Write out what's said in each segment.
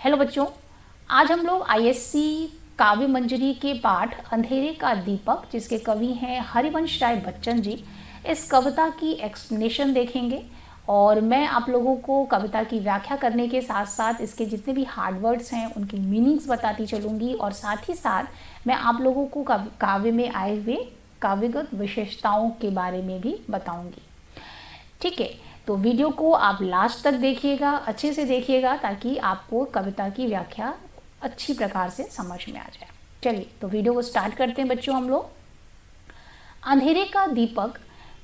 Hello बच्चों, आज हम लोग आईएससी काव्य मंजरी के पाठ अंधेरे का दीपक, जिसके कवि हैं हरिवंश राय बच्चन जी, इस कविता की एक्सप्लेनेशन देखेंगे। और मैं आप लोगों को कविता की व्याख्या करने के साथ साथ इसके जितने भी हार्ड वर्ड्स हैं उनकी मीनिंग्स बताती चलूँगी, और साथ ही साथ मैं आप लोगों को काव्य में आए हुए काव्यगत विशेषताओं के बारे में भी बताऊँगी। ठीक है, तो वीडियो को आप लास्ट तक देखिएगा, अच्छे से देखिएगा, ताकि आपको कविता की व्याख्या अच्छी प्रकार से समझ में आ जाए। चलिए, तो वीडियो को स्टार्ट करते हैं बच्चों हम लोग। अंधेरे का दीपक,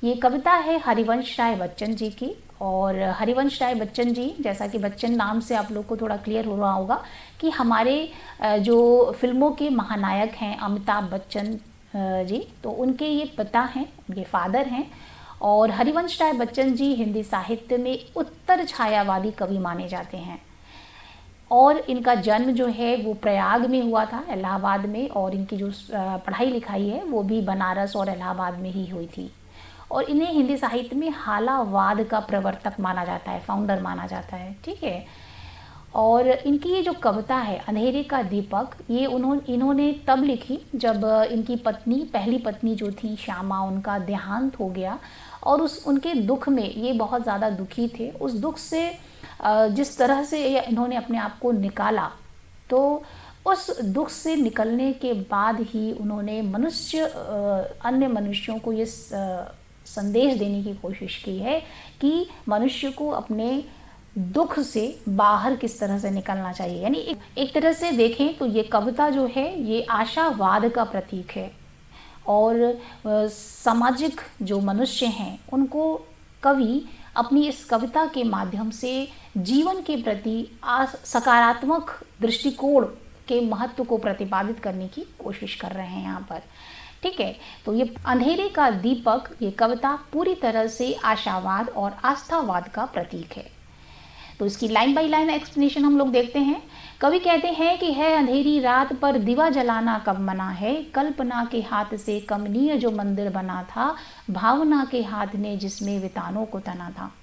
ये कविता है हरिवंश राय बच्चन जी की। और हरिवंश राय बच्चन जी, जैसा कि बच्चन नाम से आप लोग को थोड़ा क्लियर हो रहा होगा कि हमारे जो फिल्मों के महानायक हैं अमिताभ बच्चन जी, तो उनके ये पिता हैं, उनके फादर हैं। और हरिवंश राय बच्चन जी हिंदी साहित्य में उत्तर छायावादी कवि माने जाते हैं। और इनका जन्म जो है वो प्रयाग में हुआ था, इलाहाबाद में, और इनकी जो पढ़ाई लिखाई है वो भी बनारस और इलाहाबाद में ही हुई थी। और इन्हें हिंदी साहित्य में हालावाद का प्रवर्तक माना जाता है, फाउंडर माना जाता है। ठीक है, और इनकी ये जो कविता है अंधेरे का दीपक, ये इन्होंने तब लिखी जब इनकी पत्नी, पहली पत्नी जो थी श्यामा, उनका देहांत हो गया। और उनके दुख में ये बहुत ज़्यादा दुखी थे। उस दुख से जिस तरह से इन्होंने अपने आप को निकाला, तो उस दुख से निकलने के बाद ही उन्होंने अन्य मनुष्यों को ये संदेश देने की कोशिश की है कि मनुष्य को अपने दुख से बाहर किस तरह से निकलना चाहिए। यानी एक तरह से देखें तो ये कविता जो है ये आशावाद का प्रतीक है। और सामाजिक जो मनुष्य हैं उनको कवि अपनी इस कविता के माध्यम से जीवन के प्रति सकारात्मक दृष्टिकोण के महत्व को प्रतिपादित करने की कोशिश कर रहे हैं यहाँ पर। ठीक है, तो ये अंधेरे का दीपक, ये कविता पूरी तरह से आशावाद और आस्थावाद का प्रतीक है। तो इसकी लाइन बाय लाइन एक्सप्लेनेशन हम लोग देखते हैं। कवि कहते हैं कि है अंधेरी रात पर दिवा जलाना कब मना है, कल्पना के हाथ से कमनीय जो मंदिर बना था, भावना के हाथ ने जिसमें वितानों को तना था।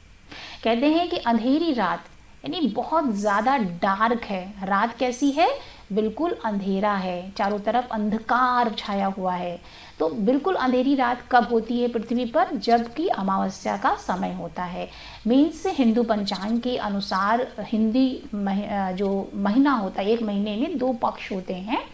कहते हैं कि अंधेरी रात यानी बहुत ज़्यादा डार्क है। रात कैसी है? बिल्कुल अंधेरा है, चारों तरफ अंधकार छाया हुआ है। तो बिल्कुल अंधेरी रात कब होती है पृथ्वी पर? जबकि अमावस्या का समय होता है। मीन्स हिंदू पंचांग के अनुसार हिंदी जो महीना होता है, एक महीने में 2 पक्ष होते हैं,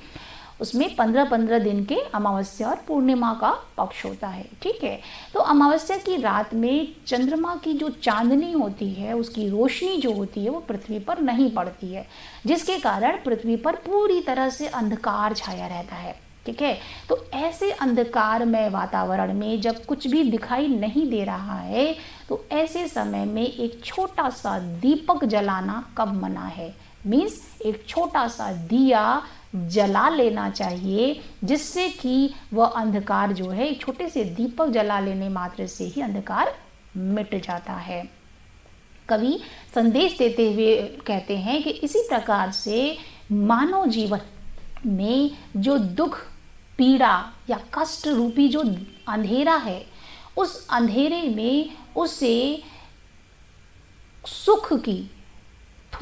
उसमें 15-15 दिन के अमावस्या और पूर्णिमा का पक्ष होता है। ठीक है, तो अमावस्या की रात में चंद्रमा की जो चांदनी होती है, उसकी रोशनी जो होती है वो पृथ्वी पर नहीं पड़ती है, जिसके कारण पृथ्वी पर पूरी तरह से अंधकार छाया रहता है। ठीक है, तो ऐसे अंधकारमय वातावरण में जब कुछ भी दिखाई नहीं दे रहा है, तो ऐसे समय में एक छोटा सा दीपक जलाना कब मना है? मीन्स एक छोटा सा दिया जला लेना चाहिए, जिससे कि वह अंधकार जो है, एक छोटे से दीपक जला लेने मात्र से ही अंधकार मिट जाता है। कवि संदेश देते हुए कहते हैं कि इसी प्रकार से मानव जीवन में जो दुख, पीड़ा या कष्ट रूपी जो अंधेरा है, उस अंधेरे में उसे सुख की,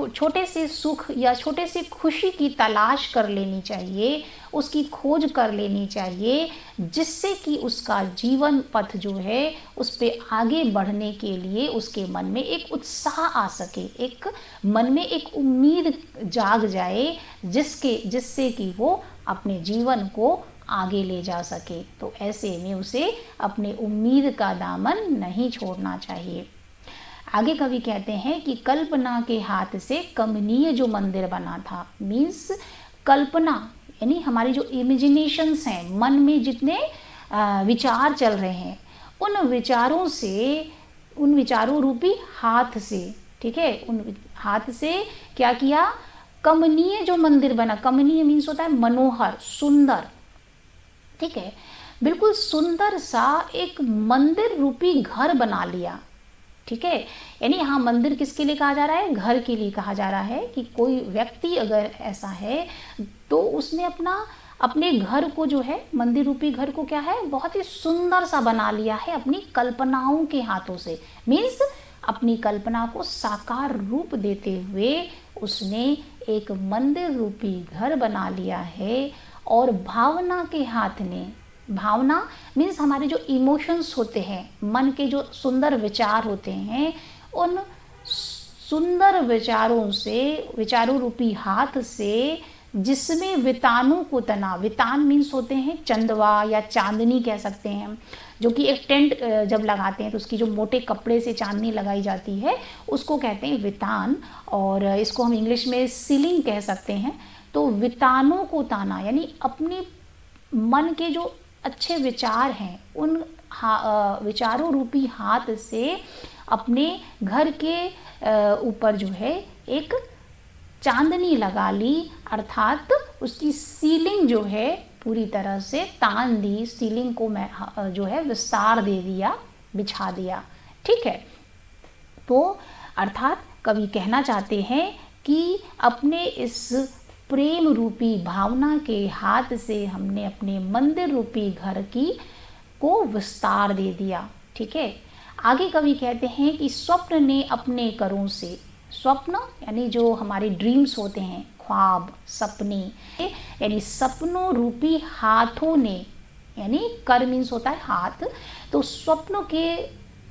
छोटे से सुख या छोटे से खुशी की तलाश कर लेनी चाहिए, उसकी खोज कर लेनी चाहिए, जिससे कि उसका जीवन पथ जो है उस पे आगे बढ़ने के लिए उसके मन में एक उत्साह आ सके, एक मन में एक उम्मीद जाग जाए, जिससे कि वो अपने जीवन को आगे ले जा सके। तो ऐसे में उसे अपने उम्मीद का दामन नहीं छोड़ना चाहिए। आगे कवि कहते हैं कि कल्पना के हाथ से कमनीय जो मंदिर बना था। मीन्स कल्पना यानी हमारी जो इमेजिनेशंस हैं, मन में जितने विचार चल रहे हैं, उन विचारों रूपी हाथ से, ठीक है, उन हाथ से क्या किया? कमनीय जो मंदिर बना। कमनीय मीन्स होता है मनोहर, सुंदर। ठीक है, बिल्कुल सुंदर सा एक मंदिर रूपी घर बना लिया। ठीक है, यानी यहाँ मंदिर किसके लिए कहा जा रहा है? घर के लिए कहा जा रहा है कि कोई व्यक्ति अगर ऐसा है तो उसने अपने घर को जो है, मंदिर रूपी घर को क्या है, बहुत ही सुंदर सा बना लिया है अपनी कल्पनाओं के हाथों से। मीन्स अपनी कल्पना को साकार रूप देते हुए उसने एक मंदिर रूपी घर बना लिया है और भावना के हाथ ने, भावना मीन्स हमारे जो इमोशंस होते हैं, मन के जो सुंदर विचार होते हैं, उन सुंदर विचारों से, विचारों रूपी हाथ से जिसमें वितानों को तना, वितान मीन्स होते हैं चंदवा या चांदनी कह सकते हैं हम, जो कि एक टेंट जब लगाते हैं तो उसकी जो मोटे कपड़े से चांदनी लगाई जाती है उसको कहते हैं वितान, और इसको हम इंग्लिश में सीलिंग कह सकते हैं। तो वितानों को ताना यानी अपने मन के जो अच्छे विचार हैं उन विचारों रूपी हाथ से अपने घर के ऊपर जो है एक चांदनी लगा ली, अर्थात उसकी सीलिंग जो है पूरी तरह से तान दी, सीलिंग को मैं जो है विस्तार दे दिया, बिछा दिया। ठीक है, तो अर्थात कवि कहना चाहते हैं कि अपने इस प्रेम रूपी भावना के हाथ से हमने अपने मंदिर रूपी घर की को विस्तार दे दिया। ठीक है, आगे कवि कहते हैं कि स्वप्न ने अपने करों से, स्वप्न यानी जो हमारे ड्रीम्स होते हैं, ख्वाब, सपने, यानी सपनों रूपी हाथों ने, यानी कर मीन्स होता है हाथ, तो स्वप्नों के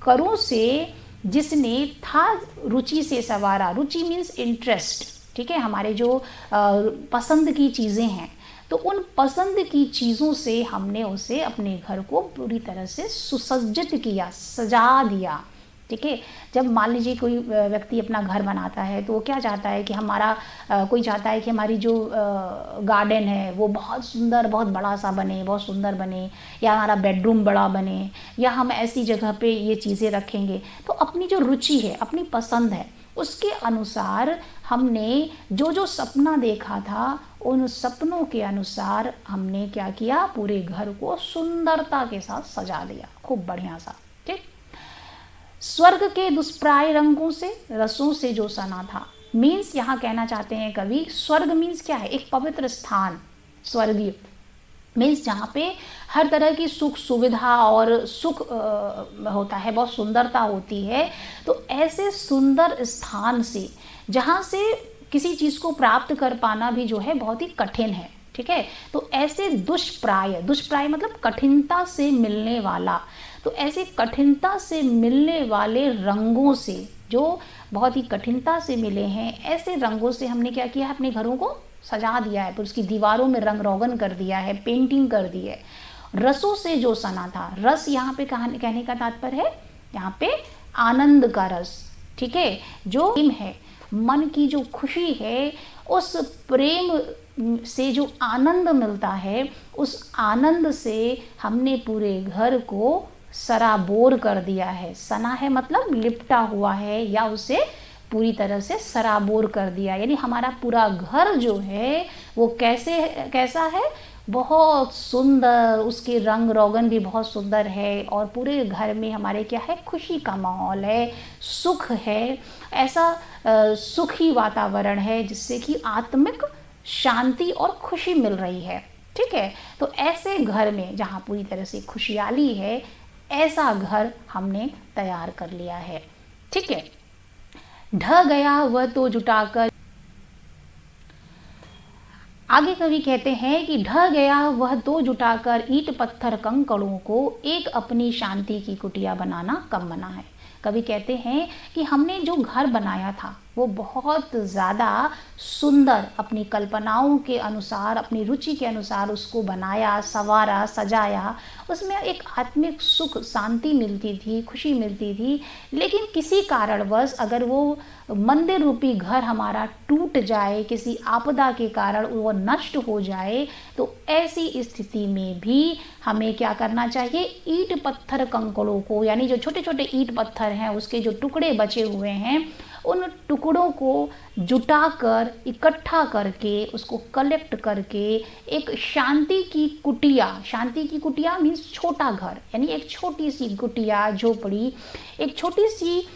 करों से जिसने था रुचि से सवारा, रुचि मीन्स इंटरेस्ट। ठीक है, हमारे जो पसंद की चीज़ें हैं, तो उन पसंद की चीज़ों से हमने उसे अपने घर को पूरी तरह से सुसज्जित किया, सजा दिया। ठीक है, जब मान लीजिए कोई व्यक्ति अपना घर बनाता है तो वो क्या चाहता है कि हमारा कोई चाहता है कि हमारी जो गार्डन है वो बहुत सुंदर, बहुत बड़ा सा बने, बहुत सुंदर बने, या हमारा बेडरूम बड़ा बने, या हम ऐसी जगह पे ये चीज़ें रखेंगे। तो अपनी जो रुचि है, अपनी पसंद है, उसके अनुसार हमने जो जो सपना देखा था उन सपनों के अनुसार हमने क्या किया, पूरे घर को सुंदरता के साथ सजा दिया, खूब बढ़िया सा। ठीक, स्वर्ग के दुष्प्राय रंगों से, रसों से जो सना था, मीन्स यहाँ कहना चाहते हैं कवि, स्वर्ग मीन्स क्या है, एक पवित्र स्थान, स्वर्गीय मीन्स जहाँ पे हर तरह की सुख सुविधा और सुख होता है, बहुत सुंदरता होती है। तो ऐसे सुंदर स्थान से, जहाँ से किसी चीज़ को प्राप्त कर पाना भी जो है बहुत ही कठिन है। ठीक है, तो ऐसे दुष्प्राय, दुष्प्राय मतलब कठिनता से मिलने वाला, तो ऐसे कठिनता से मिलने वाले रंगों से, जो बहुत ही कठिनता से मिले हैं, ऐसे रंगों से हमने क्या किया है, अपने घरों को सजा दिया है, फिर उसकी दीवारों में रंग रोगन कर दिया है, पेंटिंग कर दी है। रसों से जो सना था, रस यहाँ पे कहने का तात्पर्य है यहाँ पे आनंद का रस। ठीक है, जो प्रेम है, मन की जो खुशी है, उस प्रेम से जो आनंद मिलता है, उस आनंद से हमने पूरे घर को सराबोर कर दिया है। सना है मतलब लिपटा हुआ है, या उसे पूरी तरह से सराबोर कर दिया, यानी हमारा पूरा घर जो है वो कैसा है, बहुत सुंदर, उसके रंग रोगन भी बहुत सुंदर है, और पूरे घर में हमारे क्या है, खुशी का माहौल है, सुख है, ऐसा सुखी वातावरण है जिससे कि आत्मिक शांति और खुशी मिल रही है। ठीक है, तो ऐसे घर में जहाँ पूरी तरह से खुशहाली है, ऐसा घर हमने तैयार कर लिया है। ठीक है, ढह गया वह तो जुटाकर, आगे कवि कहते हैं कि ढह गया वह तो जुटाकर ईंट पत्थर कंकड़ों को एक अपनी शांति की कुटिया बनाना कम मना है। कवि कहते हैं कि हमने जो घर बनाया था वो बहुत ज़्यादा सुंदर, अपनी कल्पनाओं के अनुसार, अपनी रुचि के अनुसार उसको बनाया, संवारा, सजाया, उसमें एक आत्मिक सुख, शांति मिलती थी, खुशी मिलती थी। लेकिन किसी कारणवश अगर वो मंदिर रूपी घर हमारा टूट जाए, किसी आपदा के कारण वो नष्ट हो जाए, तो ऐसी स्थिति में भी हमें क्या करना चाहिए, ईंट पत्थर कंकड़ों को, यानी जो छोटे छोटे ईंट पत्थर हैं उसके जो टुकड़े बचे हुए हैं, उन टुकड़ों को जुटाकर, इकट्ठा करके, उसको कलेक्ट करके एक शांति की कुटिया, शांति की कुटिया मीन्स छोटा घर, यानी एक छोटी सी कुटिया, झोपड़ी, एक छोटी सी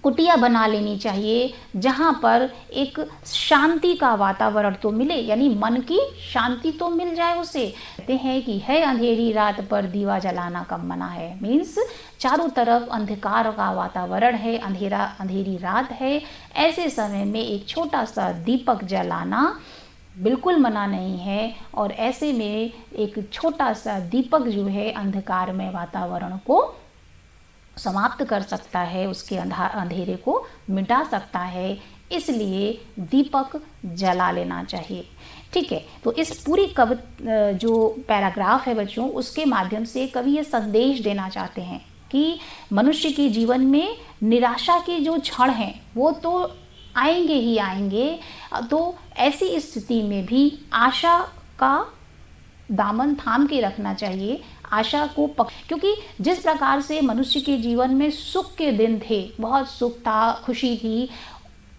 कुटिया बना लेनी चाहिए जहाँ पर एक शांति का वातावरण तो मिले, यानी मन की शांति तो मिल जाए उसे। कहते हैं कि है अंधेरी रात पर दीवा जलाना कब मना है, मीन्स चारों तरफ अंधकार का वातावरण है, अंधेरी रात है, ऐसे समय में एक छोटा सा दीपक जलाना बिल्कुल मना नहीं है। और ऐसे में एक छोटा सा दीपक जो है अंधकारमय वातावरण को समाप्त कर सकता है, उसके अंधेरे को मिटा सकता है, इसलिए दीपक जला लेना चाहिए। ठीक है, तो इस पूरी जो पैराग्राफ है बच्चों, उसके माध्यम से कवि ये संदेश देना चाहते हैं कि मनुष्य के जीवन में निराशा के जो क्षण हैं वो तो आएंगे ही आएंगे, तो ऐसी स्थिति में भी आशा का दामन थाम के रखना चाहिए, आशा को क्योंकि जिस प्रकार से मनुष्य के जीवन में सुख के दिन थे, बहुत सुख था, खुशी थी,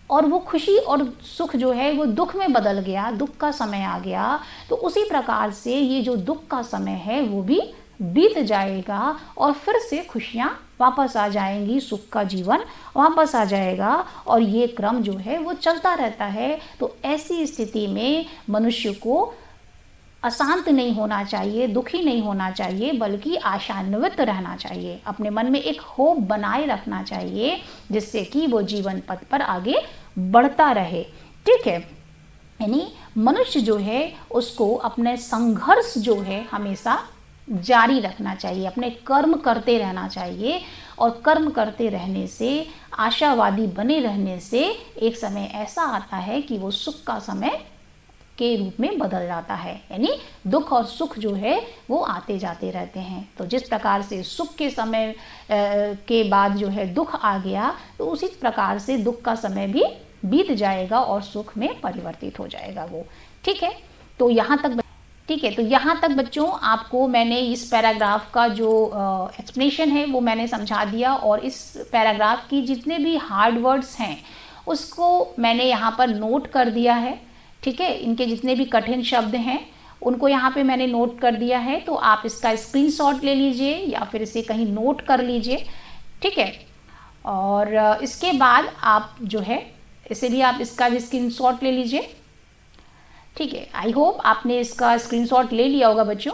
और वो खुशी और सुख जो है वो दुख में बदल गया, दुख का समय आ गया, तो उसी प्रकार से ये जो दुख का समय है वो भी बीत जाएगा और फिर से खुशियाँ वापस आ जाएंगी, सुख का जीवन वापस आ जाएगा, और ये क्रम जो है वो चलता रहता है। तो ऐसी स्थिति में मनुष्य को अशांत नहीं होना चाहिए, दुखी नहीं होना चाहिए, बल्कि आशान्वित रहना चाहिए, अपने मन में एक होप बनाए रखना चाहिए, जिससे कि वो जीवन पथ पर आगे बढ़ता रहे। ठीक है, यानी मनुष्य जो है उसको अपने संघर्ष जो है हमेशा जारी रखना चाहिए, अपने कर्म करते रहना चाहिए, और कर्म करते रहने से, आशावादी बने रहने से एक समय ऐसा आता है कि वो सुख का समय के रूप में बदल जाता है, यानी दुख और सुख जो है वो आते जाते रहते हैं। तो जिस प्रकार से सुख के समय के बाद जो है दुख आ गया, तो उसी प्रकार से दुख का समय भी बीत जाएगा और सुख में परिवर्तित हो जाएगा वो। ठीक है, तो यहाँ तक बच्चों आपको मैंने इस पैराग्राफ का जो एक्सप्लेनेशन है वो मैंने समझा दिया, और इस पैराग्राफ की जितने भी हार्ड वर्ड्स हैं उसको मैंने यहाँ पर नोट कर दिया है। ठीक है, इनके जितने भी कठिन शब्द हैं उनको यहाँ पे मैंने नोट कर दिया है, तो आप इसका स्क्रीनशॉट ले लीजिए या फिर इसे कहीं नोट कर लीजिए। ठीक है, और इसके बाद आप जो है इसे भी आप इसका भी स्क्रीनशॉट ले लीजिए। ठीक है, आई होप आपने इसका स्क्रीनशॉट ले लिया होगा बच्चों।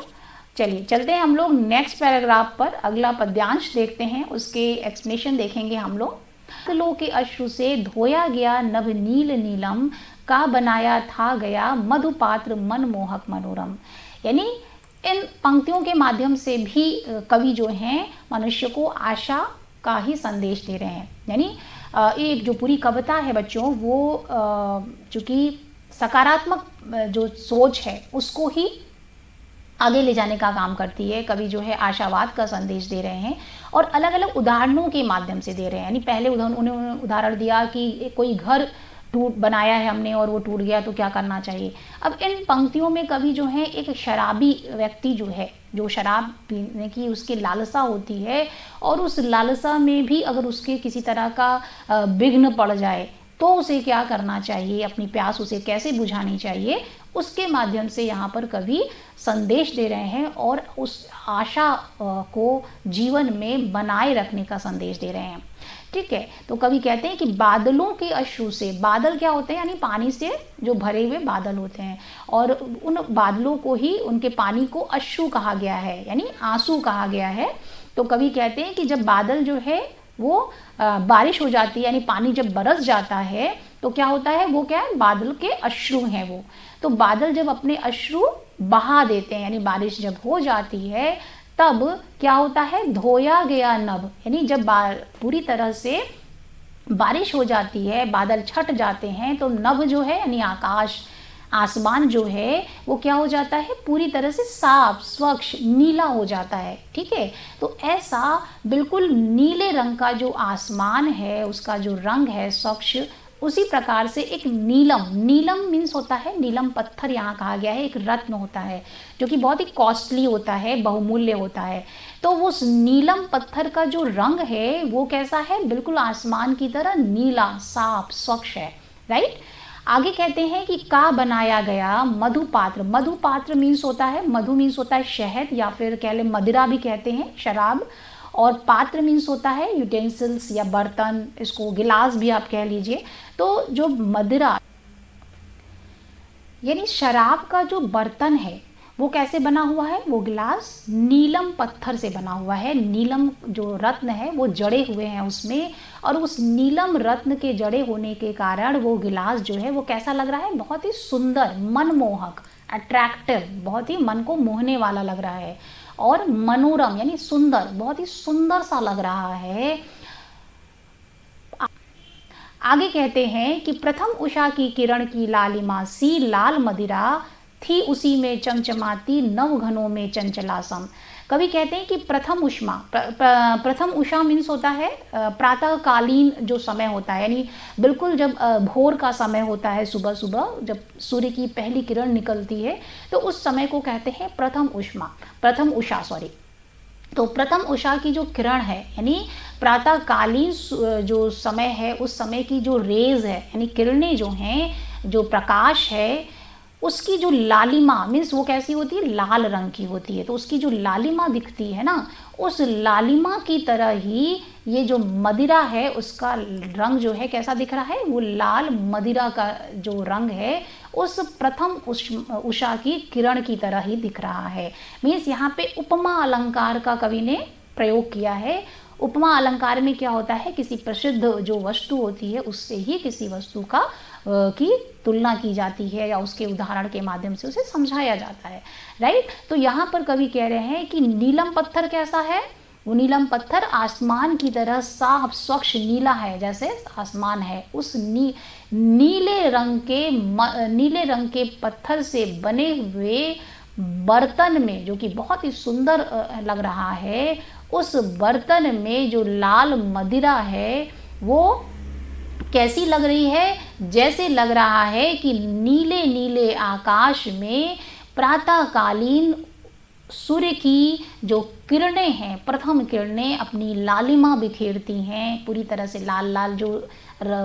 चलिए चलते हैं हम लोग नेक्स्ट पैराग्राफ पर, अगला पद्यांश देखते हैं, उसके एक्सप्लेनेशन देखेंगे हम लोग। बादलों के अश्रु से धोया गया नभ नील नीलम, का बनाया था गया मधुपात्र मनमोहक मनोरम। यानी इन पंक्तियों के माध्यम से भी कवि जो हैं मनुष्य को आशा का ही संदेश दे रहे हैं। यानी ये जो पूरी कविता है बच्चों वो चूँकि सकारात्मक जो सोच है उसको ही आगे ले जाने का काम करती है। कवि जो है आशावाद का संदेश दे रहे हैं और अलग अलग उदाहरणों के माध्यम से दे रहे हैं। यानी पहले उन्होंने उदाहरण दिया कि कोई घर बनाया है हमने और वो टूट गया तो क्या करना चाहिए। अब इन पंक्तियों में कवि जो है एक शराबी व्यक्ति जो है, जो शराब पीने की उसकी लालसा होती है और उस लालसा में भी अगर उसके किसी तरह का विघ्न पड़ जाए तो उसे क्या करना चाहिए, अपनी प्यास उसे कैसे बुझानी चाहिए, उसके माध्यम से यहाँ पर कवि संदेश दे रहे हैं और उस आशा को जीवन में बनाए रखने का संदेश दे रहे हैं। ठीक है, तो कवि कहते हैं कि बादलों के अश्रु से, बादल क्या होते हैं, यानी पानी से जो भरे हुए बादल होते हैं, और उन बादलों को ही, उनके पानी को अश्रु कहा गया है, यानी आंसू कहा गया है। तो कवि कहते हैं कि जब बादल जो है वो बारिश हो जाती है, यानी पानी जब बरस जाता है तो क्या होता है, वो क्या है, बादल के अश्रु हैं वो। तो बादल जब अपने अश्रु बहा देते हैं, यानी बारिश जब हो जाती है तब क्या होता है, धोया गया नभ, यानी जब पूरी तरह से बारिश हो जाती है, बादल छट जाते हैं तो नभ जो है यानी आकाश, आसमान जो है वो क्या हो जाता है, पूरी तरह से साफ, स्वच्छ, नीला हो जाता है। ठीक है, तो ऐसा बिल्कुल नीले रंग का जो आसमान है, उसका जो रंग है स्वच्छ, उसी प्रकार से एक नीलम, नीलम मीन्स होता है, नीलम पत्थर यहाँ कहा गया है, एक रत्न होता है जो कि बहुत ही कॉस्टली होता है, बहुमूल्य होता है। तो उस नीलम पत्थर का जो रंग है वो कैसा है, बिल्कुल आसमान की तरह नीला, साफ, स्वच्छ है। राइट, आगे कहते हैं कि का बनाया गया मधुपात्र, मधुपात्र मीन्स होता है, मधु मीन्स होता है शहद, या फिर कह ले मदिरा भी कहते हैं, शराब, और पात्र मीन्स होता है यूटेंसिल्स या बर्तन, इसको गिलास भी आप कह लीजिए। तो जो मदिरा यानी शराब का जो बर्तन है वो कैसे बना हुआ है, वो गिलास नीलम पत्थर से बना हुआ है। नीलम जो रत्न है वो जड़े हुए हैं उसमें, और उस नीलम रत्न के जड़े होने के कारण वो गिलास जो है वो कैसा लग रहा है, बहुत ही सुंदर, मनमोहक, अट्रैक्टिव, बहुत ही मन को मोहने वाला लग रहा है। और मनोरम यानी सुंदर, बहुत ही सुंदर सा लग रहा है। आगे कहते हैं कि प्रथम उषा की किरण की लालिमा सी लाल मदिरा थी उसी में चमचमाती नव घनों में चंचला सम। कवि कहते हैं कि प्रथम उष्मा, प्रथम उषा मीन्स होता है प्रातःकालीन जो समय होता है, यानी बिल्कुल जब भोर का समय होता है, सुबह सुबह जब सूर्य की पहली किरण निकलती है, तो उस समय को कहते हैं प्रथम उषा सॉरी। तो प्रथम उषा की जो किरण है यानी प्रातःकालीन जो समय है, उस समय की जो रेज है यानी किरणें जो हैं, जो प्रकाश है, उसकी जो लालिमा मीन्स वो कैसी होती है, लाल रंग की होती है। तो उसकी जो लालिमा दिखती है ना, उस लालिमा की तरह ही ये जो मदिरा है उसका रंग जो है कैसा दिख रहा है, वो लाल मदिरा का जो रंग है उस प्रथम उषा की किरण की तरह ही दिख रहा है। मीन्स यहाँ पे उपमा अलंकार का कवि ने प्रयोग किया है। उपमा अलंकार में क्या होता है, किसी प्रसिद्ध जो वस्तु होती है उससे ही किसी वस्तु का की तुलना की जाती है या उसके उदाहरण के माध्यम से उसे समझाया जाता है, राइट। तो यहाँ पर कवि कह रहे हैं कि नीलम पत्थर कैसा है, वो नीलम पत्थर आसमान की तरह साफ स्वच्छ नीला है, जैसे आसमान है। उस नीले रंग के पत्थर से बने हुए बर्तन में, जो कि बहुत ही सुंदर लग रहा है, उस बर्तन में जो लाल मदिरा है वो कैसी लग रही है, जैसे लग रहा है कि नीले नीले आकाश में प्रातःकालीन सूर्य की जो किरणें हैं, प्रथम किरणें अपनी लालिमा बिखेरती हैं, पूरी तरह से लाल लाल जो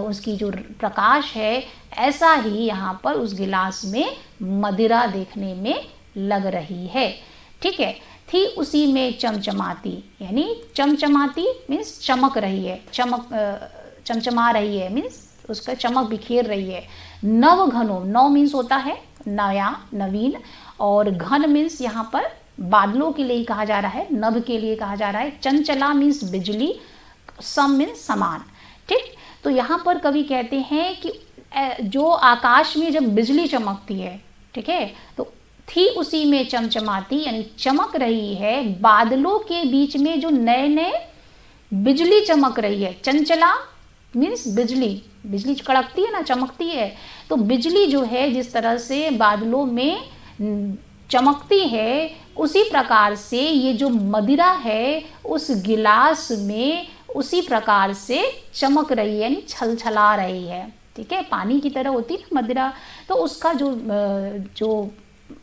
उसकी जो प्रकाश है, ऐसा ही यहाँ पर उस गिलास में मदिरा देखने में लग रही है। ठीक है। थी उसी में चमचमाती, यानी चमचमाती मीन्स चमक रही है, चमचमा रही है मीन्स उसका चमक बिखेर रही है। नव घनों, नव मीन्स होता है नया, नवीन, और घन मीन्स यहाँ पर बादलों के लिए कहा जा रहा है, नभ के लिए कहा जा रहा है। चंचला मीन्स बिजली, सम मीन्स समान। ठीक। तो यहाँ पर कवि कहते हैं कि जो आकाश में जब बिजली चमकती है, ठीक है, तो थी उसी में चमचमाती यानी चमक रही है, बादलों के बीच में जो नए नए बिजली चमक रही है। चंचला मीन्स बिजली, बिजली कड़कती है ना, चमकती है। तो बिजली जो है जिस तरह से बादलों में चमकती है, उसी प्रकार से ये जो मदिरा है उस गिलास में उसी प्रकार से चमक रही है, यानी छलछला रही है। ठीक है, पानी की तरह होती है मदिरा, तो उसका जो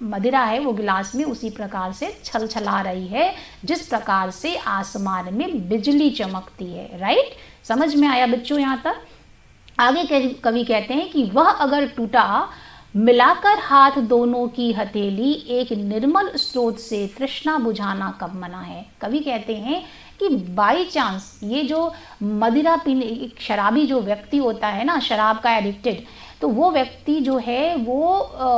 मदिरा है वो गिलास में उसी प्रकार से छलछला रही है जिस प्रकार से आसमान में बिजली चमकती है। राइट, समझ में आया बच्चों यहाँ तक? आगे कवि कहते हैं कि वह अगर टूटा मिलाकर हाथ दोनों की हथेली, एक निर्मल स्रोत से तृष्णा बुझाना कब मना है। कवि कहते हैं कि बाई चांस ये जो मदिरा पीने, शराबी जो व्यक्ति होता है ना, शराब का एडिक्टेड, तो वो व्यक्ति जो है वो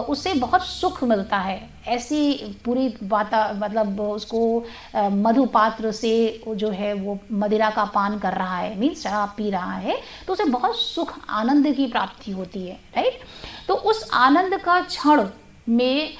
उससे बहुत सुख मिलता है। ऐसी पूरी मतलब उसको मधुपात्र से जो है वो मदिरा का पान कर रहा है, मीन्स शराब पी रहा है, तो उसे बहुत सुख आनंद की प्राप्ति होती है। राइट, तो उस आनंद का क्षण में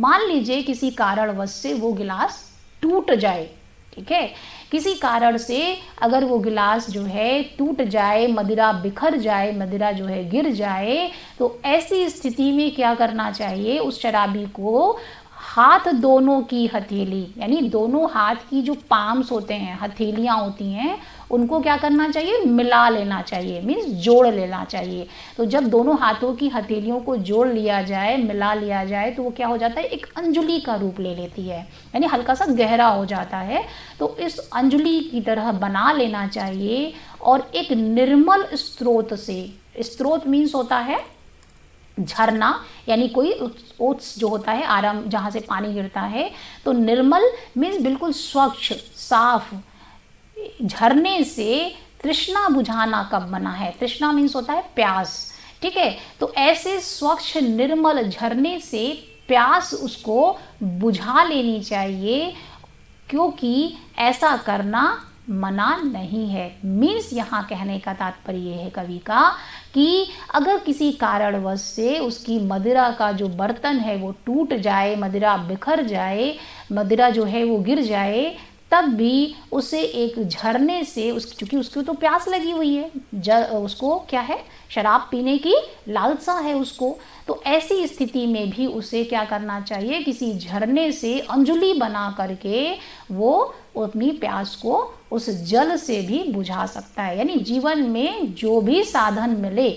मान लीजिए किसी कारणवश से वो गिलास टूट जाए। ठीक है, किसी कारण से अगर वो गिलास जो है टूट जाए, मदिरा बिखर जाए, मदिरा जो है गिर जाए, तो ऐसी स्थिति में क्या करना चाहिए उस शराबी को? हाथ दोनों की हथेली, यानी दोनों हाथ की जो पाम्स होते हैं, हथेलियाँ होती हैं, उनको क्या करना चाहिए? मिला लेना चाहिए, मीन्स जोड़ लेना चाहिए। तो जब दोनों हाथों की हथेलियों को जोड़ लिया जाए, मिला लिया जाए, तो वो क्या हो जाता है? एक अंजुलि का रूप ले लेती है, यानी हल्का सा गहरा हो जाता है। तो इस अंजुलि की तरह बना लेना चाहिए और एक निर्मल स्रोत से, स्रोत मीन्स होता है झरना, यानी कोई उत्स जो होता है आराम, जहाँ से पानी गिरता है। तो निर्मल मीन्स बिल्कुल स्वच्छ, साफ, झरने से तृष्णा बुझाना कब मना है। तृष्णा मीन्स होता है प्यास, ठीक है। तो ऐसे स्वच्छ निर्मल झरने से प्यास उसको बुझा लेनी चाहिए, क्योंकि ऐसा करना मना नहीं है। मीन्स यहाँ कहने का तात्पर्य ये है कवि का कि अगर किसी कारणवश से उसकी मदिरा का जो बर्तन है वो टूट जाए, मदिरा बिखर जाए, मदिरा जो है वो गिर जाए, तब भी उसे एक झरने से चूँकि उसको तो प्यास लगी हुई है, उसको क्या है, शराब पीने की लालसा है उसको, तो ऐसी स्थिति में भी उसे क्या करना चाहिए, किसी झरने से अंजुलि बना करके वो अपनी प्यास को उस जल से भी बुझा सकता है। यानी जीवन में जो भी साधन मिले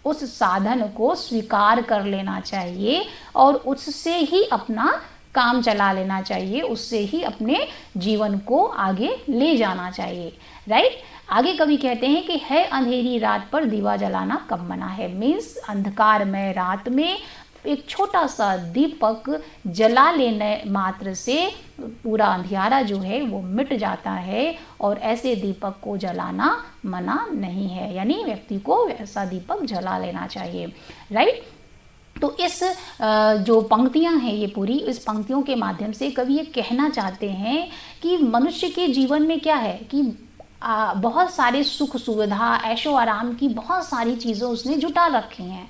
उस साधन को स्वीकार कर लेना चाहिए और उससे ही अपना काम चला लेना चाहिए, उससे ही अपने जीवन को आगे ले जाना चाहिए, राइट। आगे कवि कहते हैं कि है अंधेरी रात पर दीवा जलाना कब मना है। मीन्स अंधकारमय रात में एक छोटा सा दीपक जला लेने मात्र से पूरा अंधियारा जो है वो मिट जाता है, और ऐसे दीपक को जलाना मना नहीं है, यानी व्यक्ति को ऐसा दीपक जला लेना चाहिए, राइट। तो इस जो पंक्तियां हैं ये पूरी, इस पंक्तियों के माध्यम से कवि ये कहना चाहते हैं कि मनुष्य के जीवन में क्या है कि बहुत सारे सुख सुविधा, ऐशो आराम की बहुत सारी चीज़ें उसने जुटा रखी हैं,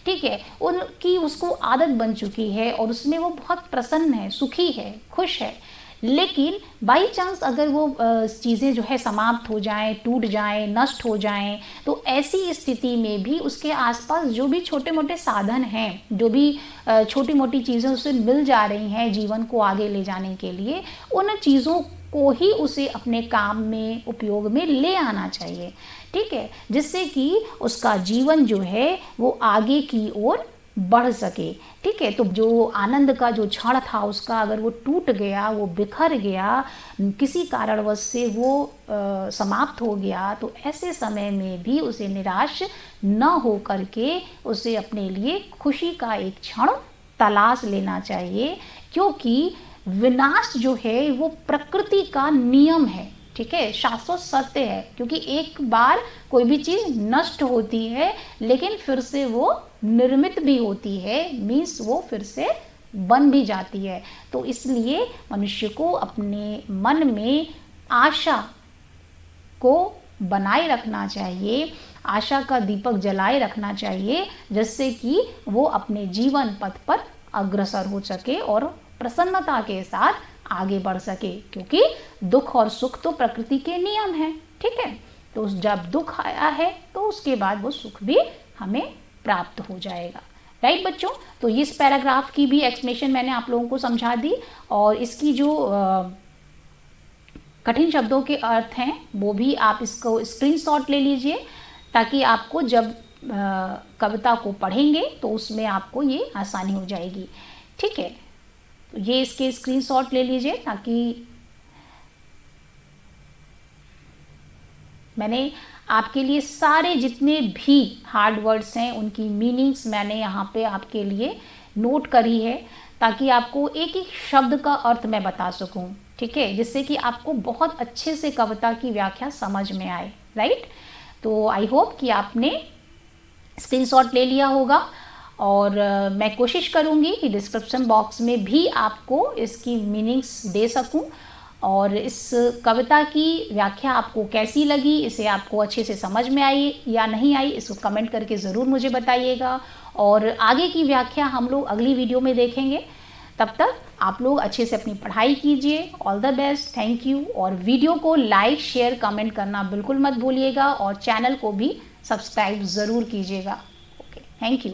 ठीक है, उनकी उसको आदत बन चुकी है और उसमें वो बहुत प्रसन्न है, सुखी है, खुश है। लेकिन बाई चांस अगर वो चीज़ें जो है समाप्त हो जाएं, टूट जाएं, नष्ट हो जाएं, तो ऐसी स्थिति में भी उसके आसपास जो भी छोटे मोटे साधन हैं, जो भी छोटी मोटी चीज़ें उसे मिल जा रही हैं जीवन को आगे ले जाने के लिए, उन चीज़ों को ही उसे अपने काम में, उपयोग में ले आना चाहिए, ठीक है, जिससे कि उसका जीवन जो है वो आगे की ओर बढ़ सके, ठीक है। तो जो आनंद का जो क्षण था उसका अगर वो टूट गया, वो बिखर गया, किसी कारणवश से वो समाप्त हो गया, तो ऐसे समय में भी उसे निराश न हो करके उसे अपने लिए खुशी का एक क्षण तलाश लेना चाहिए, क्योंकि विनाश जो है वो प्रकृति का नियम है, ठीक है, शाश्वत सत्य है, क्योंकि एक बार कोई भी चीज़ नष्ट होती है लेकिन फिर से वो निर्मित भी होती है, मीन्स वो फिर से बन भी जाती है। तो इसलिए मनुष्य को अपने मन में आशा को बनाए रखना चाहिए, आशा का दीपक जलाए रखना चाहिए, जिससे कि वो अपने जीवन पथ पर अग्रसर हो सके और प्रसन्नता के साथ आगे बढ़ सके, क्योंकि दुख और सुख तो प्रकृति के नियम हैं, ठीक है। तो जब दुख आया है तो उसके बाद वो सुख भी हमें प्राप्त हो जाएगा, राइट बच्चों। तो इस पैराग्राफ की भी एक्सप्लेनेशन मैंने आप लोगों को समझा दी, और इसकी जो कठिन शब्दों के अर्थ हैं वो भी आप इसको स्क्रीनशॉट ले लीजिए, ताकि आपको जब कविता को पढ़ेंगे तो उसमें आपको ये आसानी हो जाएगी, ठीक है। तो ये इसके स्क्रीनशॉट ले लीजिए, ताकि मैंने आपके लिए सारे जितने भी हार्ड वर्ड्स हैं उनकी मीनिंग्स मैंने यहाँ पे आपके लिए नोट करी है, ताकि आपको एक एक शब्द का अर्थ मैं बता सकूं, ठीक है, जिससे कि आपको बहुत अच्छे से कविता की व्याख्या समझ में आए, राइट। तो आई होप कि आपने स्क्रीनशॉट ले लिया होगा, और मैं कोशिश करूँगी कि डिस्क्रिप्शन बॉक्स में भी आपको इसकी मीनिंग्स दे सकूं, और इस कविता की व्याख्या आपको कैसी लगी, इसे आपको अच्छे से समझ में आई या नहीं आई, इसको कमेंट करके ज़रूर मुझे बताइएगा। और आगे की व्याख्या हम लोग अगली वीडियो में देखेंगे। तब तक आप लोग अच्छे से अपनी पढ़ाई कीजिए। All the best, thank you. और वीडियो को लाइक, शेयर, कमेंट करना बिल्कुल मत भूलिएगा, और चैनल को भी सब्सक्राइब ज़रूर कीजिएगा। Okay, thank you.